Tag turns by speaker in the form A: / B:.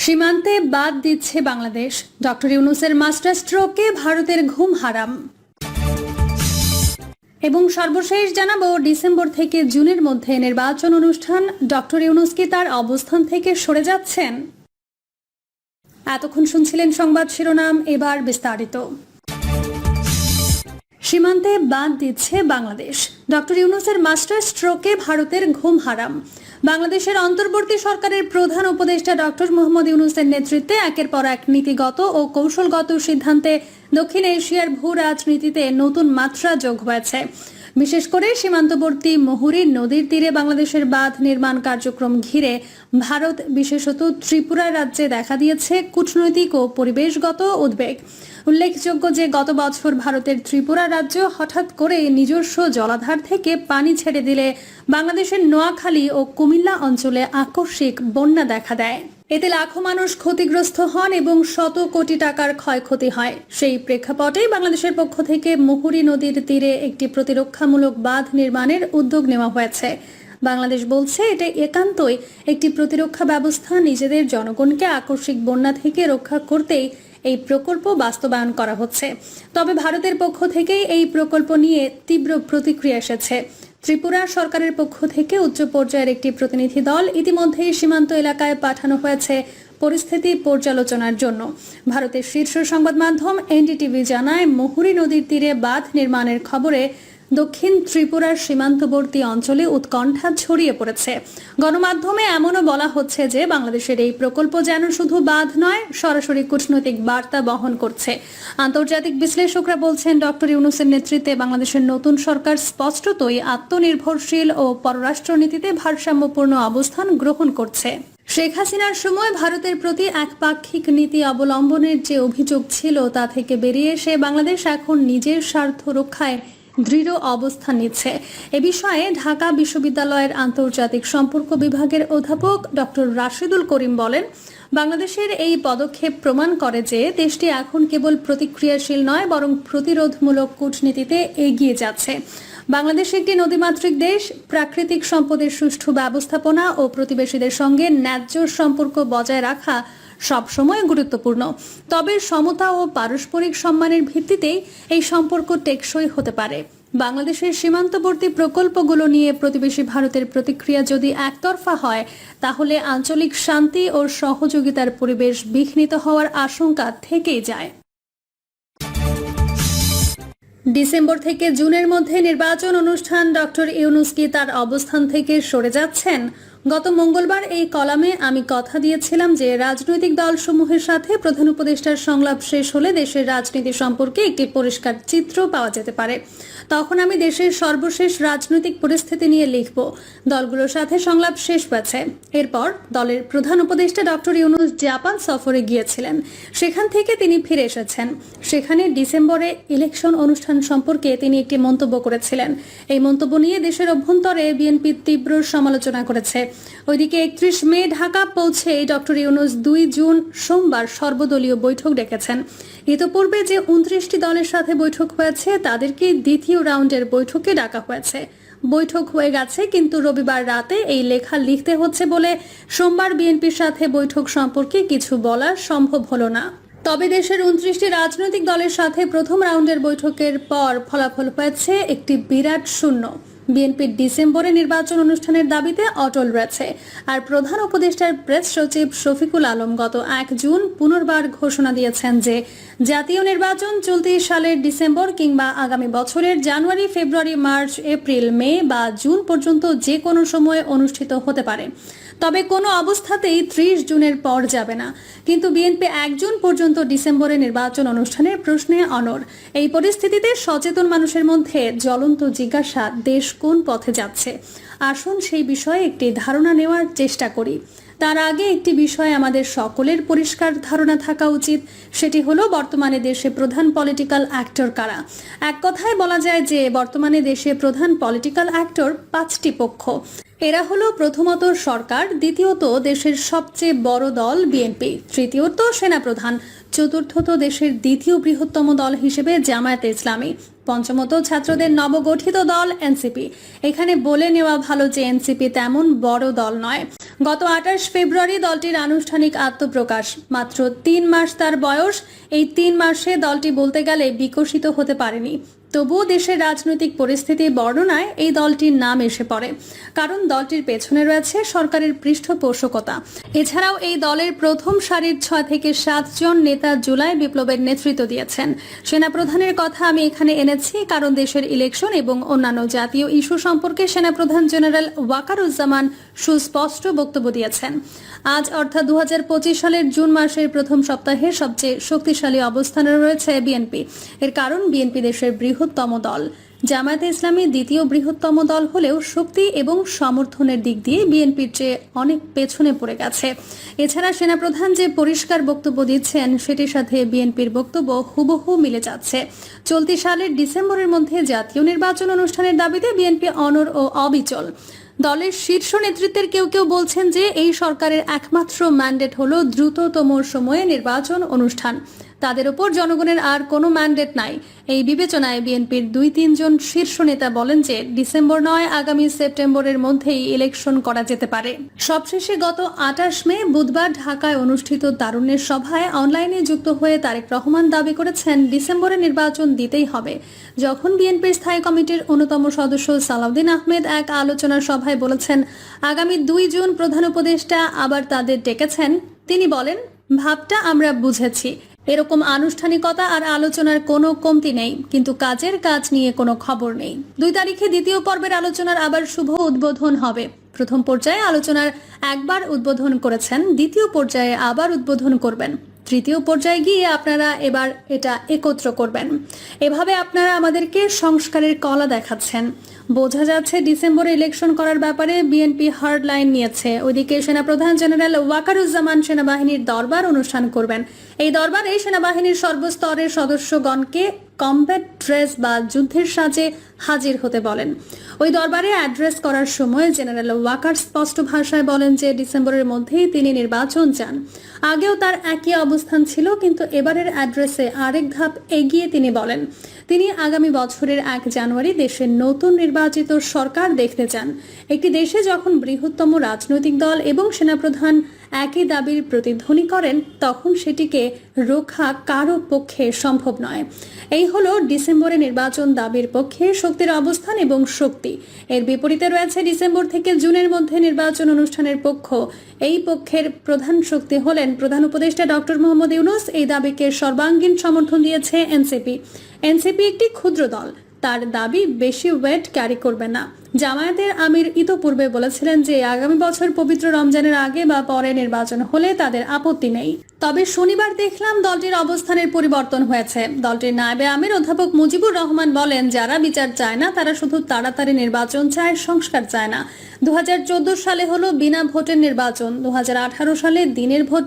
A: সীমান্তে বাদ দিচ্ছে বাংলাদেশ। ডক্টর ইউনূসের মাস্টার স্ট্রোকে ভারতের ঘুম হারাম। এবং সর্বশেষ জানাবো, ডিসেম্বর থেকে জুনের মধ্যে নির্বাচন অনুষ্ঠান। ডক্টর ইউনূস কি তার অবস্থান থেকে সরে যাচ্ছেন? এতক্ষণ শুনছিলেন সংবাদ শিরোনাম, এবার বিস্তারিত। সীমান্তে বাদ দিচ্ছে বাংলাদেশ। ডক্টর ইউনূসের মাস্টার স্ট্রোকে ভারতের ঘুম হারাম। বাংলাদেশের অন্তর্বর্তী সরকারের প্রধান উপদেষ্টা ডক্টর মোহাম্মদ ইউনূসের নেতৃত্বে একের পর এক নীতিগত ও কৌশলগত সিদ্ধান্তে দক্ষিণ এশিয়ার ভূ রাজনীতিতে নতুন মাত্রা যোগ হয়েছে। বিশেষ করে সীমান্তবর্তী মুহুরী নদীর তীরে বাংলাদেশের বাঁধ নির্মাণ কার্যক্রম ঘিরে ভারত, বিশেষত ত্রিপুরা রাজ্যে দেখা দিয়েছে কূটনৈতিক ও পরিবেশগত উদ্বেগ। উল্লেখযোগ্য যে গত বছর ভারতের ত্রিপুরা রাজ্য হঠাৎ করে নিজস্ব জলাধার থেকে পানি ছেড়ে দিলে বাংলাদেশের নোয়াখালী ও কুমিল্লা অঞ্চলে আকস্মিক বন্যা দেখা দেয়। এতে লাখো মানুষ ক্ষতিগ্রস্ত হন এবং শত কোটি টাকার ক্ষয়ক্ষতি হয়। সেই প্রেক্ষাপটে বাংলাদেশের পক্ষ থেকে মুহুরী নদীর তীরে একটি প্রতিরক্ষামূলক বাঁধ নির্মাণের উদ্যোগ নেওয়া হয়েছে। বাংলাদেশ বলছে এটা একান্তই একটি প্রতিরক্ষা ব্যবস্থা। নিজেদের জনগণকে আকস্মিক বন্যা থেকে রক্ষা করতেই এই প্রকল্প বাস্তবায়ন করা হচ্ছে। তবে ভারতের পক্ষ থেকে এই প্রকল্প নিয়ে তীব্র প্রতিক্রিয়া এসেছে। ত্রিপুরা সরকারের পক্ষ থেকে উচ্চ পর্যায়ের একটি প্রতিনিধি দল ইতিমধ্যেই সীমান্ত এলাকায় পাঠানো হয়েছে পরিস্থিতি পর্যালোচনার জন্য। ভারতের শীর্ষ সংবাদ মাধ্যম এনডিটিভি জানায়, মুহুরী নদীর তীরে বাঁধ নির্মাণের খবরে দক্ষিণ ত্রিপুরার সীমান্তবর্তী অঞ্চলে উৎকণ্ঠা ছড়িয়ে পড়েছে। গণমাধ্যমে এমনও বলা হচ্ছে যে বাংলাদেশের এই প্রকল্প যেন শুধু বাঁধ নয়, সরাসরি কূটনৈতিক বার্তা বহন করছে। আন্তর্জাতিক বিশ্লেষকরা বলছেন, ডক্টর ইউনূসের নেতৃত্বে বাংলাদেশের নতুন সরকার স্পষ্টতই আত্মনির্ভরশীল ও পররাষ্ট্রনীতিতে ভারসাম্যপূর্ণ অবস্থান গ্রহণ করছে। শেখ হাসিনার সময় ভারতের প্রতি একপাক্ষিক নীতি অবলম্বনের যে অভিযোগ ছিল তা থেকে বেরিয়ে এসে বাংলাদেশ এখন নিজের স্বার্থ রক্ষায় দৃঢ় অবস্থান নিচ্ছে। এ বিষয়ে ঢাকা বিশ্ববিদ্যালয়ের আন্তর্জাতিক সম্পর্ক বিভাগের অধ্যাপক ডক্টর রাশিদুল করিম বলেন, বাংলাদেশের এই পদক্ষেপ প্রমাণ করে যে দেশটি এখন কেবল প্রতিক্রিয়াশীল নয়, বরং প্রতিরোধমূলক কূটনীতিতে এগিয়ে যাচ্ছে। বাংলাদেশ একটি নদীমাতৃক দেশ। প্রাকৃতিক সম্পদের সুষ্ঠু ব্যবস্থাপনা ও প্রতিবেশীদের সঙ্গে ন্যায্য সম্পর্ক বজায় রাখা সবসময় গুরুত্বপূর্ণ। তবে সমতা ও পারস্পরিক সম্মানের ভিত্তিতেই এই সম্পর্ক টেকসই হতে পারে। বাংলাদেশের সীমান্তবর্তী প্রকল্পগুলো নিয়ে প্রতিবেশী ভারতের প্রতিক্রিয়া যদি একতরফা হয়, তাহলে আঞ্চলিক শান্তি ও সহযোগিতার পরিবেশ বিঘ্নিত হওয়ার আশঙ্কা থেকেই যায়। ডিসেম্বর থেকে জুনের মধ্যে নির্বাচন অনুষ্ঠান। ডক্টর ইউনূস কি তার অবস্থান থেকে সরে যাচ্ছেন? গত মঙ্গলবার এই কলামে আমি কথা দিয়েছিলাম যে রাজনৈতিক দলসমূহের সাথে প্রধান উপদেষ্টার সংলাপ শেষ হলে দেশের রাজনীতি সম্পর্কে একটি পরিষ্কার চিত্র পাওয়া যেতে পারে। তখন আমি দেশের সর্বশেষ রাজনৈতিক পরিস্থিতি নিয়ে লিখব। দলগুলোর সাথে সংলাপ শেষ হয়েছে। এরপর দলের প্রধান উপদেষ্টা ডক্টর ইউনূস জাপান সফরে গিয়েছিলেন। সেখান থেকে তিনি ফিরে এসেছেন। সেখানে ডিসেম্বরে ইলেকশন অনুষ্ঠান সম্পর্কে তিনি একটি মন্তব্য করেছিলেন। এই মন্তব্য নিয়ে দেশের অভ্যন্তরে বিএনপি তীব্র সমালোচনা করেছে। ওইদিকে 31 মে ঢাকা পৌঁছে ডক্টর ইউনূস 2 জুন সোমবার সর্বদলীয় বৈঠক ডেকেছেন। ইতোপূর্বে যে 29টি দলের সাথে বৈঠক হয়েছে তাদেরকে দ্বিতীয় রাউন্ডের বৈঠকে ডাকা হয়েছে। বৈঠক হয়ে গেছে, কিন্তু রবিবার রাতে এই লেখা লিখতে হচ্ছে বলে সোমবার বিএনপির সাথে বৈঠক সম্পর্কে কিছু বলা সম্ভব হলো না। তবে দেশের 29টি রাজনৈতিক দলের সাথে প্রথম রাউন্ডের বৈঠকের পর ফলাফল হয়েছে একটি বিরাট শূন্য। বিএনপির ডিসেম্বরে নির্বাচন অনুষ্ঠানের দাবিতে অটল রয়েছে। আর প্রধান উপদেষ্টার প্রেস সচিব শফিকুল আলম গত 1 জুন পুনর্বার ঘোষণা দিয়েছেন যে জাতীয় নির্বাচন চলতি সালের ডিসেম্বর কিংবা আগামী বছরের জানুয়ারি, ফেব্রুয়ারি, মার্চ, এপ্রিল, মে বা জুন পর্যন্ত যে কোনো সময়ে অনুষ্ঠিত হতে পারে। তবে কোনো অবস্থাতেই 30 জুনের পর যাবে না। কিন্তু বিএনপি 1 জুন পর্যন্ত ডিসেম্বরে নির্বাচন অনুষ্ঠানের প্রশ্নে অনড়। এই পরিস্থিতিতে সচেতন মানুষের মধ্যে জ্বলন্ত জিজ্ঞাসা, দেশ কোন পথে যাচ্ছে? আসুন সেই বিষয়ে একটি ধারণা নেওয়ার চেষ্টা করি। তার আগে একটি বিষয়ে আমাদের সকলের পরিষ্কার ধারণা থাকা উচিত। সেটি হলো বর্তমানে দেশে প্রধান পলিটিক্যাল অ্যাক্টর কারা। এক কথায় বলা যায় যে বর্তমানে দেশে প্রধান পলিটিক্যাল অ্যাক্টর 5টি পক্ষ। এরা হলো প্রথমত সরকার, দ্বিতীয়ত দেশের সবচেয়ে বড় দল বিএনপি, তৃতীয়ত সেনাপ্রধান, চতুর্থত দেশের দ্বিতীয় বৃহত্তম দল হিসেবে জামায়াতে ইসলামী, পঞ্চমত ছাত্রদের নবগঠিত দল এনসিপি। এখানে বলে নেওয়া ভালো যে এনসিপি তেমন বড় দল নয়। গত 28 ফেব্রুয়ারি দলটির আনুষ্ঠানিক আত্মপ্রকাশ। মাত্র 3 মাস তার বয়স। এই 3 মাসে দলটি বলতে গেলে বিকশিত হতে পারেনি। তবুও দেশের রাজনৈতিক পরিস্থিতি বর্ণনায় এই দলটির নাম এসে পড়ে, কারণ দলটির পেছনে রয়েছে সরকারের পৃষ্ঠপোষকতা। এছাড়াও এই দলের প্রথম সারির 6 থেকে 7 জন নেতা জুলাই বিপ্লবের নেতৃত্ব দিয়েছেন। সেনাপ্রধানের কথা আমি এখানে এনেছি কারণ দেশের ইলেকশন এবং অন্যান্য জাতীয় ইস্যু সম্পর্কে সেনাপ্রধান জেনারেল ওয়াকারুজ্জামান সুস্পষ্ট বক্তব্য দিয়েছেন। আজ অর্থাৎ 2025 সালের জুন মাসের প্রথম সপ্তাহে সবচেয়ে শক্তিশালী অবস্থানে রয়েছে বিএনপি। এর কারণ বিএনপি দেশের বৃহত্তম দল। জামায়াতে ইসলামী দ্বিতীয় বৃহত্তম দল হলেও শক্তি এবং সমর্থনের দিক দিয়ে বিএনপির চেয়ে অনেক পেছনে পড়ে গেছে। এছাড়া সেনাপ্রধান যে পরিষ্কার বক্তব্য দিচ্ছেন সেটির সাথে বিএনপির বক্তব্য হুবহু মিলে যাচ্ছে। চলতি সালের ডিসেম্বরের মধ্যে জাতীয় নির্বাচন অনুষ্ঠানের দাবিতে বিএনপি অনড় ও অবিচল। দলের শীর্ষ নেতৃত্বের কেউ কেউ বলছেন যে এই সরকারের একমাত্র ম্যান্ডেট হলো দ্রুততম সময়ে নির্বাচন অনুষ্ঠান। তাদের উপর জনগণের আর কোনো ম্যান্ডেট নাই। এই বিবেচনায় বিএনপির 2-3 জন শীর্ষ নেতা বলেন যে ডিসেম্বর নয়, আগামী সেপ্টেম্বরের মধ্যেই ইলেকশন করা যেতে পারে। সবশেষে গত 28 মে বুধবার ঢাকায় অনুষ্ঠিত তারুণ্যের সভায় অনলাইনে যুক্ত হয়ে তারেক রহমান দাবি করেছেন ডিসেম্বরে নির্বাচন দিতেই হবে। যখন বিএনপির স্থায়ী কমিটির অন্যতম সদস্য সালাউদ্দিন আহমেদ এক আলোচনার সভায় বলেছেন আগামী 2 জুন প্রধান উপদেষ্টা আবার তাদের ডেকেছেন, তিনি বলেন, ভাবটা আমরা বুঝেছি, এরকম আনুষ্ঠানিকতা আর আলোচনার কোনো কমতি নেই, কিন্তু কাজের কাজ নিয়ে কোনো খবর নেই। 2 তারিখে দ্বিতীয় পর্বের আলোচনার আবার শুভ উদ্বোধন হবে। প্রথম পর্যায়ে আলোচনার একবার উদ্বোধন করেছেন, দ্বিতীয় পর্যায়ে আবার উদ্বোধন করবেন, তৃতীয় পর্যায়ে গিয়ে আপনারা এবার এটা একত্র করবেন। এভাবে আপনারা আমাদেরকে সংস্কারের কলা দেখাচ্ছেন। বোঝা যাচ্ছে ডিসেম্বরে ইলেকশন করার ব্যাপারে বিএনপি হার্ড লাইন নিয়েছে। ওইদিকে সেনাপ্রধান জেনারেল ওয়াকারুজ্জামান সেনাবাহিনীর দরবার অনুষ্ঠান করবেন। এই দরবারে সেনাবাহিনীর সর্বস্তরের সদস্যগণকে কমব্যাট ড্রেস বা যুদ্ধের সাজে হাজির হতে বলেন। ওই দরবারে অ্যাড্রেস করার সময় জেনারেল ওয়াকার স্পষ্ট ভাষায় বলেন যে ডিসেম্বরের মধ্যেই তিনি নির্বাচন চান। আগেও তার একই অবস্থান ছিল, কিন্তু এবারের অ্যাড্রেসে আরেক ধাপ এগিয়ে তিনি বলেন তিনি আগামী বছরের 1 জানুয়ারি দেশের নতুন নির্বাচিত সরকার দেখতে চান। একটি দেশে যখন বৃহত্তম রাজনৈতিক দল এবং সেনাপ্রধান একই দাবির প্রতিধ্বনি করেন তখন সেটিকে রক্ষা কারো পক্ষে সম্ভব নয়। এই হলো ডিসেম্বরে নির্বাচন দাবির পক্ষে শক্তির অবস্থান এবং শক্তি। এর বিপরীতে রয়েছে ডিসেম্বর থেকে জুনের মধ্যে নির্বাচন অনুষ্ঠানের পক্ষ। এই পক্ষের প্রধান শক্তি হলেন প্রধান উপদেষ্টা ডক্টর মোহাম্মদ ইউনূস। এই দাবিকে সর্বাঙ্গীন সমর্থন দিয়েছে এনসিপি। এনসিপি একটি ক্ষুদ্র দল, তার দাবি বেশি ওয়েট ক্যারি করবে না। জামায়াতের আমির ইতোপূর্বে বলেছিলেন যে আগামী বছর পবিত্র রমজানের আগে বা পরে নির্বাচন হলে তাদের আপত্তি নেই। তবে শনিবার দেখলাম দলটির অবস্থানের পরিবর্তন হয়েছে। দলটির নায়েবে আমির অধ্যাপক মুজিবুর রহমান বলেন, যারা বিচার চায় না তারা শুধু তাড়াতাড়ি নির্বাচন চায়, সংস্কার চায় না। 2014 সালে হলো বিনা ভোটের নির্বাচন, 2018 সালে দিনের ভোট